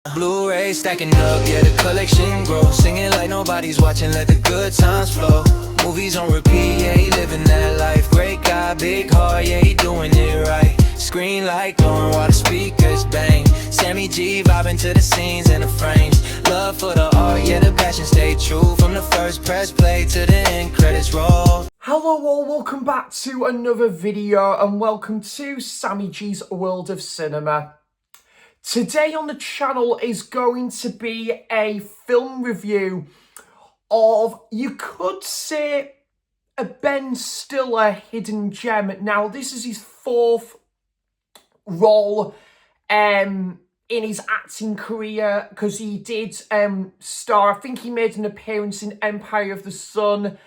Blu-ray stacking up, yeah, the collection grows. Singing like nobody's watching, let the good times flow. Movies on repeat, yeah, he living that life. Great guy, big heart, yeah, he doing it right. Screen light glowing while the speakers bang. Sammy G vibing to the scenes and the frames. Love for the art, yeah, the passion stay true. From the first press play to the end credits roll. Hello all, welcome back to another video and welcome to Sammy G's World of Cinema. Today on the channel is going to be a film review of, you could say, a Ben Stiller hidden gem. Now, this is his fourth role in his acting career, because he did star, I think he made an appearance in Empire of the Sun.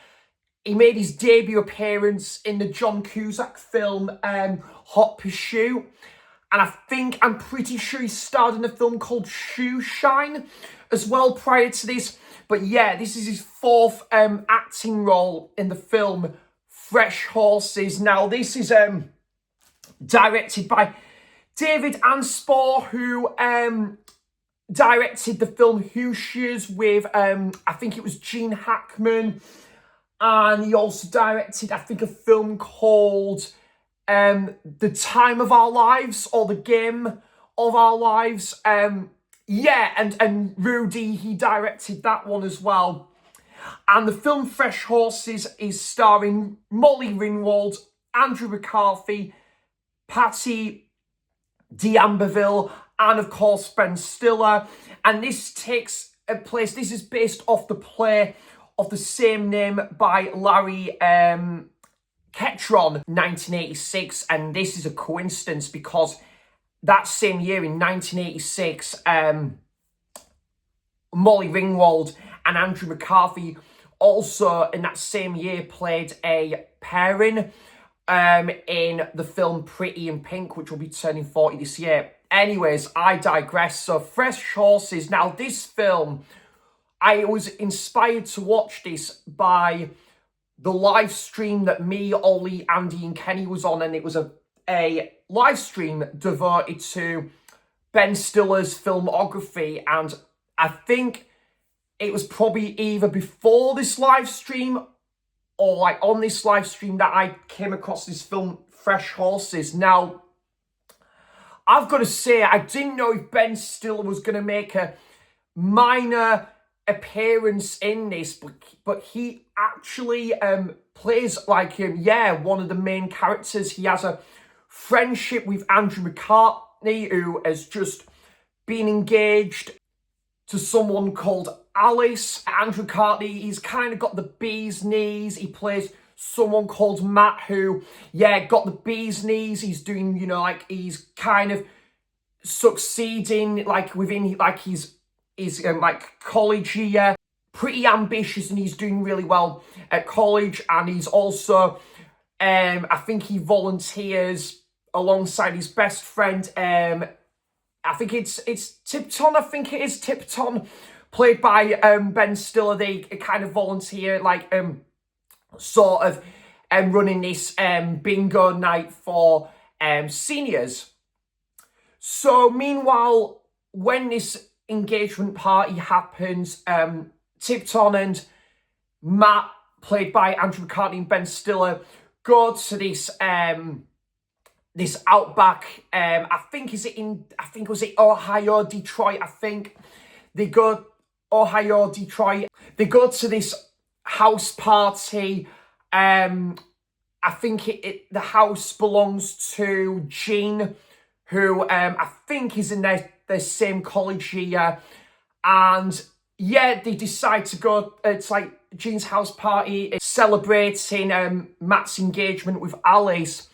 He made his debut appearance in the John Cusack film Hot Pursuit. And I'm pretty sure he starred in a film called Shoe Shine as well prior to this. But yeah, this is his fourth acting role in the film Fresh Horses. Now, this is directed by David Anspaugh, who directed the film Hoosiers with, I think it was Gene Hackman. And he also directed, I think, a film called The Time of Our Lives, or The Game of Our Lives. Yeah, and Rudy, he directed that one as well. And the film Fresh Horses is starring Molly Ringwald, Andrew McCarthy, Patty D'Amberville, and of course Ben Stiller. And this takes place, this is based off the play of the same name by Larry Ketron, 1986. And this is a coincidence because that same year in 1986, Molly Ringwald and Andrew McCarthy also in that same year played a pairing in the film Pretty in Pink, which will be turning 40 this year. Anyways, I digress. So Fresh Horses. Now, this film, I was inspired to watch this by the live stream that me, Ollie, Andy and Kenny was on, and it was a live stream devoted to Ben Stiller's filmography. And I think it was probably either before this live stream or like on this live stream that I came across this film Fresh Horses. Now, I've got to say, I didn't know if Ben Stiller was going to make a minor appearance in this, but he actually plays like one of the main characters. He has a friendship with Andrew McCartney, who has just been engaged to someone called Alice. Andrew McCartney, he's kind of got the bee's knees. He plays someone called Matt, who got the bee's knees. He's doing, he's kind of succeeding within his college year, pretty ambitious, and he's doing really well at college. And he's also, I think he volunteers alongside his best friend. I think it's Tipton. I think it is Tipton, played by Ben Stiller. They kind of volunteer, running this bingo night for seniors. So meanwhile, when this engagement party happens, Tipton and Matt, played by Andrew McCartney and Ben Stiller, go to this this Outback. I think it was Ohio, Detroit. I think they go Ohio, Detroit. They go to this house party. I think the house belongs to Gene, who I think is in their same college year. And yeah, they decide to go. It's like Gene's house party. It's celebrating Matt's engagement with Alice.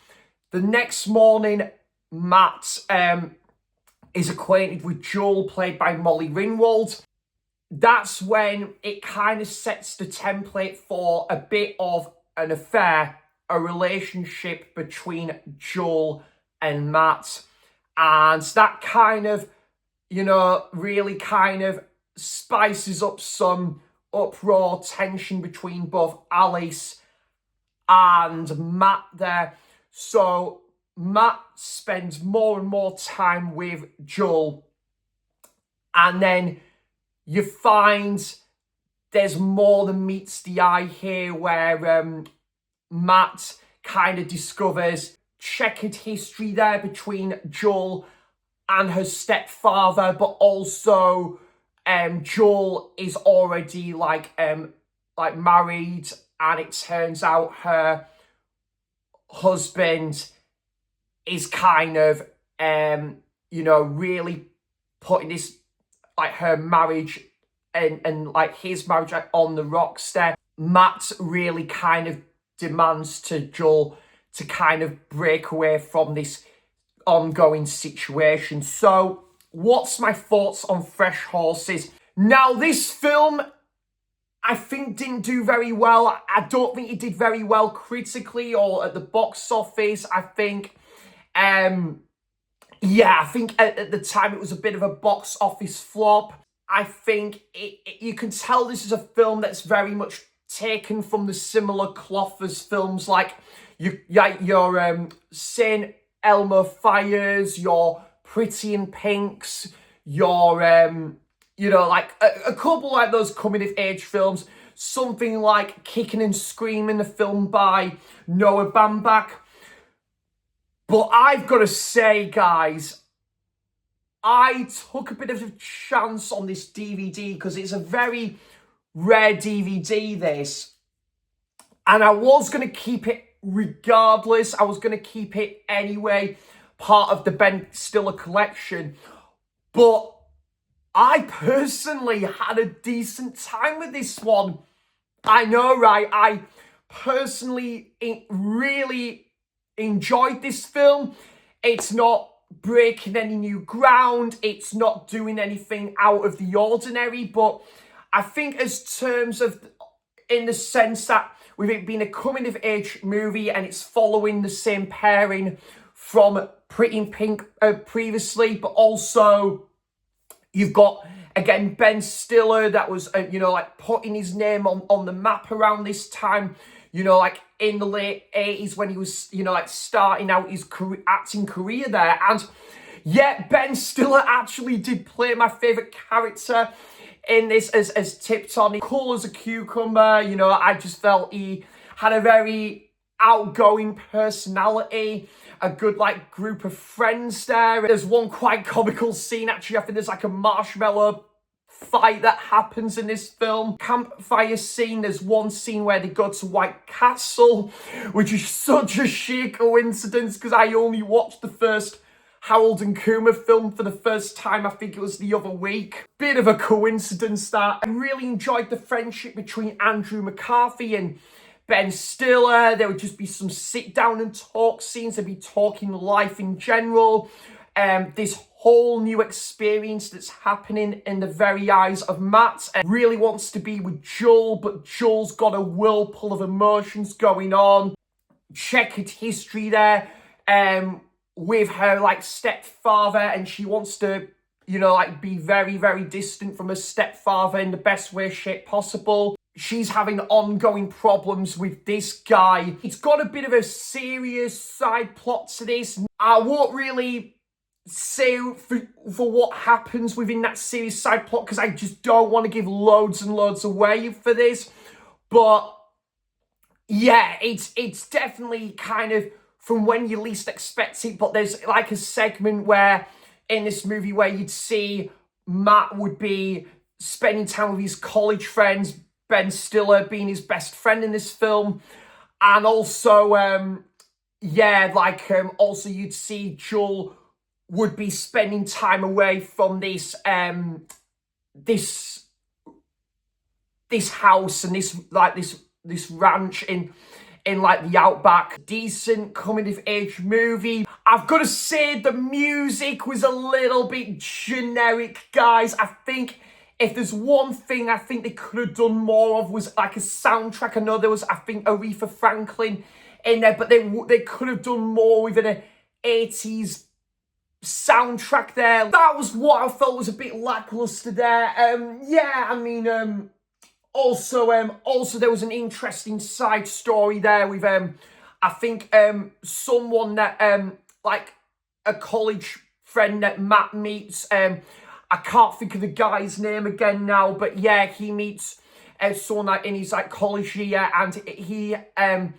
The next morning, Matt is acquainted with Joel, played by Molly Ringwald. That's when it kind of sets the template for a bit of an affair, a relationship between Joel and Matt. And that kind of, really kind of spices up some uproar, tension between both Alice and Matt there. So Matt spends more and more time with Joel And then you find there's more than meets the eye here, where Matt kind of discovers checkered history there between Joel and her stepfather, but also Joel is already like married, and it turns out her husband is kind of really putting this, like, her marriage and like his marriage on the rocks there. Matt really kind of demands to Joel to kind of break away from this ongoing situation. So what's my thoughts on Fresh Horses? Now, this film, I think, didn't do very well. I don't think it did very well critically or at the box office. I think I think at the time it was a bit of a box office flop. I think you can tell this is a film that's very much taken from the similar cloth as films like your St. Elmo Fires, your Pretty in Pinks, your like a couple like those coming of age films. Something like Kicking and Screaming, a film by Noah Baumbach. But I've got to say, guys, I took a bit of a chance on this DVD because it's a very rare DVD, this. And I was going to keep it regardless. I was going to keep it anyway, part of the Ben Stiller collection. But I personally had a decent time with this one. I know, right? I personally really enjoyed this film. It's not breaking any new ground. It's not doing anything out of the ordinary. But I think as terms of, in the sense that with it being a coming-of-age movie and it's following the same pairing from Pretty in Pink previously, but also you've got, again, Ben Stiller that was, like putting his name on the map around this time, like in the late 80s when he was, like starting out his acting career there. And yeah, Ben Stiller actually did play my favourite character in this as Tipton. Cool as a cucumber, I just felt he had a very outgoing personality, a good like group of friends there. There's one quite comical scene, actually. I think there's like a marshmallow fight that happens in this film. Campfire scene, there's one scene where they go to White Castle, which is such a sheer coincidence because I only watched the first Harold and Kumar film for the first time, I think it was the other week. Bit of a coincidence that. I really enjoyed the friendship between Andrew McCarthy and Ben Stiller. There would just be some sit down and talk scenes. They'd be talking life in general. This whole new experience that's happening in the very eyes of Matt. Really wants to be with Joel, but Joel's got a whirlpool of emotions going on. Checkered history there. With her like stepfather, and she wants to be very, very distant from her stepfather in the best way shape possible. She's having ongoing problems with this guy. It's got a bit of a serious side plot to this. I won't really say for what happens within that serious side plot because I just don't want to give loads and loads away for this. But yeah, it's definitely kind of from when you least expect it. But there's like a segment where in this movie where you'd see Matt would be spending time with his college friends, Ben Stiller being his best friend in this film. And also, also you'd see Joel would be spending time away from this house and this ranch in like the outback. Decent coming of age movie. I've got to say the music was a little bit generic, guys. I think if there's one thing I think they could have done more of was like a soundtrack. I know there was, I think, Aretha Franklin in there, but they could have done more with an 80s soundtrack there. That was what I felt was a bit lackluster there. Also there was an interesting side story there with I think someone that like a college friend that Matt meets. I can't think of the guy's name again now, but yeah, he meets someone like in his like college year, and he, I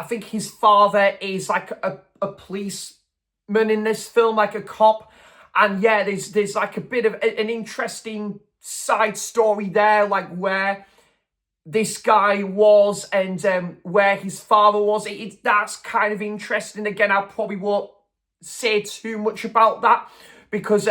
think his father is like a policeman in this film, like a cop, and yeah, there's like a bit of an interesting side story there, like where this guy was and where his father was. That's kind of interesting. Again, I probably won't say too much about that because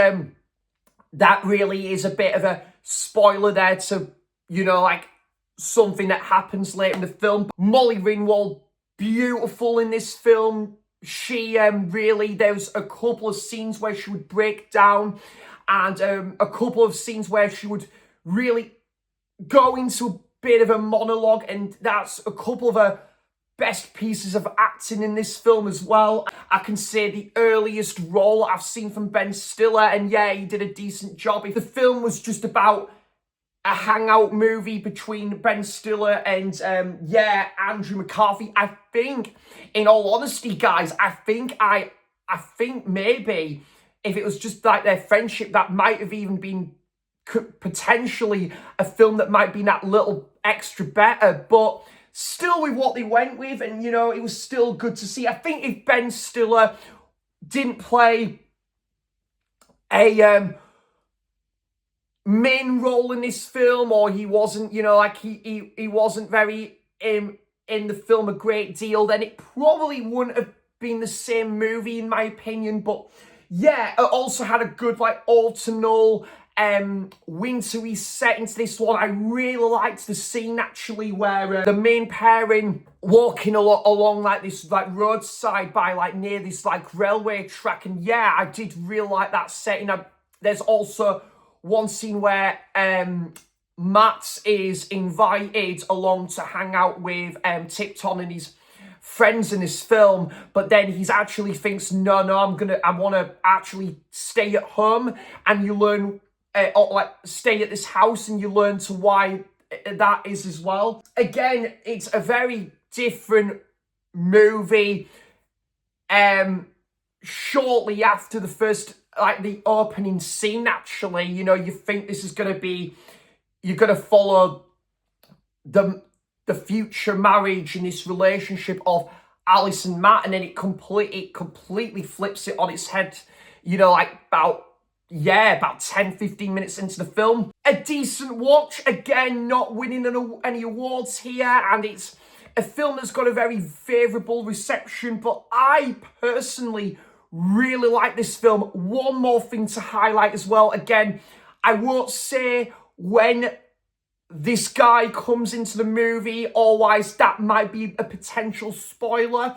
that really is a bit of a spoiler there to, you know, like something that happens later in the film. Molly Ringwald, beautiful in this film. She really, there's a couple of scenes where she would break down and a couple of scenes where she would really go into a bit of a monologue, and that's a couple of her best pieces of acting in this film as well. I can say the earliest role I've seen from Ben Stiller, and yeah, he did a decent job. If the film was just about a hangout movie between Ben Stiller and yeah, Andrew McCarthy, I think, in all honesty, guys, I think maybe if it was just like their friendship, that might have even been potentially a film that might be that little extra better, but still with what they went with, and you know, it was still good to see. I think if Ben Stiller didn't play a main role in this film, or he wasn't, you know, like he wasn't very in the film a great deal, then it probably wouldn't have been the same movie in my opinion. But yeah, it also had a good like autumnal wintry setting to this one. I really liked the scene actually where the main pairing walking along like this like roadside by like near this like railway track, and yeah, I did really like that setting. There's also one scene where Matt is invited along to hang out with Tipton and his friends in this film, but then he's actually thinks, no, I want to actually stay at home, and you learn, or like stay at this house, and you learn to why that is as well. Again, it's a very different movie. Shortly after the first, like the opening scene, actually, you know, you think this is going to be, you're going to follow the future marriage in this relationship of Alice and Matt, and then it completely flips it on its head, you know, like about 10-15 minutes into the film. A decent watch, again, not winning any awards here, and it's a film that's got a very favourable reception, but I personally really like this film. One more thing to highlight as well. Again, I won't say when this guy comes into the movie, otherwise that might be a potential spoiler,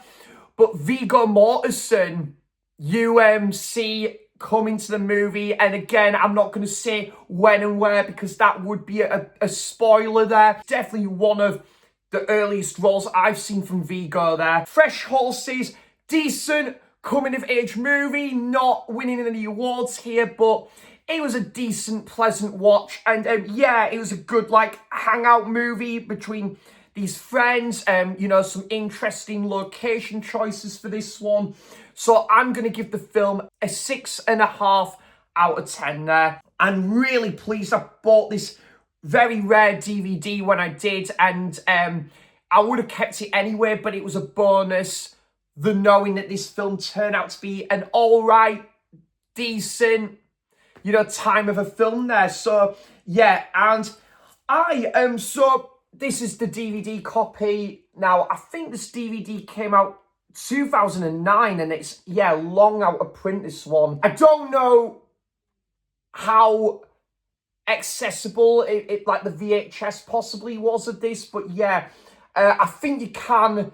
but Viggo Mortensen, you see come into the movie, and again, I'm not going to say when and where because that would be a spoiler there. Definitely one of the earliest roles I've seen from Viggo there. Fresh Horses, decent coming-of-age movie, not winning any awards here, but it was a decent, pleasant watch, and yeah, it was a good, like, hangout movie between these friends. You know, some interesting location choices for this one. So I'm going to give the film a 6.5 out of 10 there. I'm really pleased I bought this very rare DVD when I did, and I would have kept it anyway, but it was a bonus, the knowing that this film turned out to be an alright, decent, you know, time of a film there. So yeah, and so this is the DVD copy. Now, I think this DVD came out 2009, and it's, yeah, long out of print, this one. I don't know how accessible it like the VHS possibly was of this, but yeah, I think you can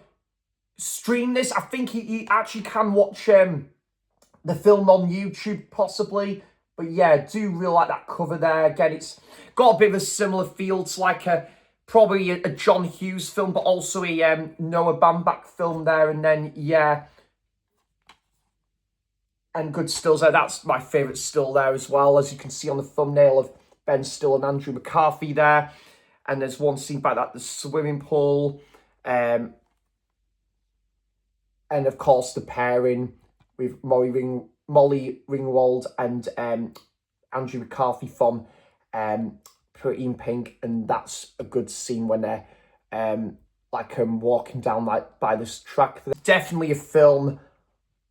stream this. I think you actually can watch the film on YouTube possibly, but yeah, I do really like that cover there. Again, it's got a bit of a similar feel to like probably a John Hughes film, but also a Noah Baumbach film there, and then yeah, and good stills there. That's my favourite still there as well, as you can see on the thumbnail of Ben Stiller and Andrew McCarthy there. And there's one scene back at the swimming pool. And of course, the pairing with Molly Ringwald and Andrew McCarthy from Pretty in Pink, and that's a good scene when they're walking down by this track. Definitely a film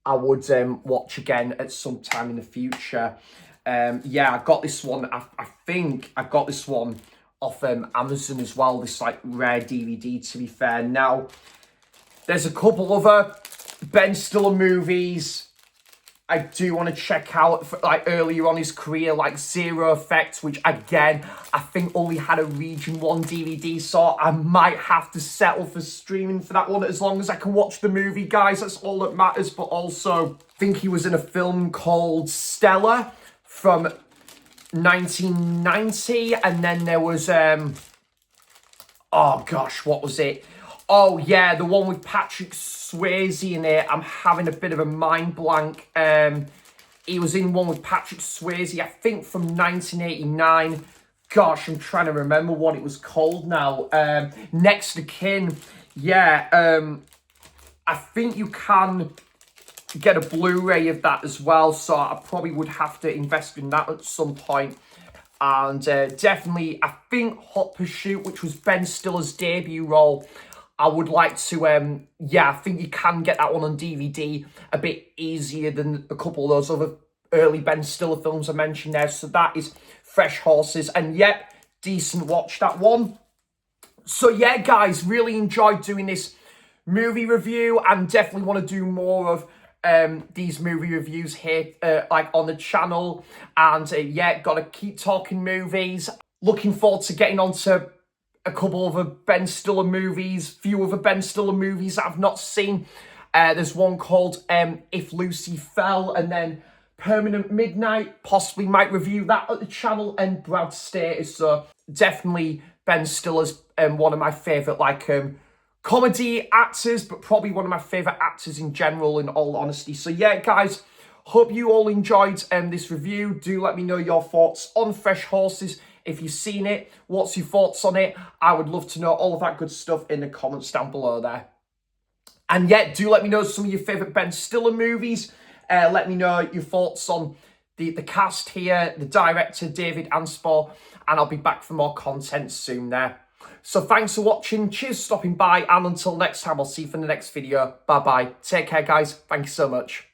I would watch again at some time in the future. Yeah, I got this one. I think I got this one off Amazon as well. This like rare DVD, to be fair. Now, there's a couple other Ben Stiller movies I do want to check out for, like earlier on his career, like Zero Effect, which again I think only had a Region 1 DVD, so I might have to settle for streaming for that one as long as I can watch the movie, guys. That's all that matters. But also, I think he was in a film called Stella from 1990, and then there was oh gosh, what was it? Oh yeah, the one with Patrick Swayze in it. I'm having a bit of a mind blank. He was in one with Patrick Swayze, I think from 1989. Gosh, I'm trying to remember what it was called now. Next to Kin. Yeah, I think you can get a Blu-ray of that as well, so I probably would have to invest in that at some point. And definitely, I think Hot Pursuit, which was Ben Stiller's debut role, I would like to, yeah, I think you can get that one on DVD a bit easier than a couple of those other early Ben Stiller films I mentioned there. So that is Fresh Horses. And yep, decent watch, that one. So yeah, guys, really enjoyed doing this movie review and definitely want to do more of these movie reviews here, like on the channel. And yeah, got to keep talking movies. Looking forward to getting on to a couple of other Ben Stiller movies, few other Ben Stiller movies that I've not seen. There's one called If Lucy Fell, and then Permanent Midnight. Possibly might review that at the channel, and Brad Status. So definitely Ben Stiller's one of my favourite comedy actors, but probably one of my favourite actors in general, in all honesty. So yeah, guys, hope you all enjoyed this review. Do let me know your thoughts on Fresh Horses. If you've seen it, what's your thoughts on it? I would love to know all of that good stuff in the comments down below there. And yeah, do let me know some of your favourite Ben Stiller movies. Let me know your thoughts on the cast here, the director, David Anspaugh, and I'll be back for more content soon there. So thanks for watching, cheers for stopping by, and until next time, I'll see you for the next video. Bye-bye. Take care, guys. Thank you so much.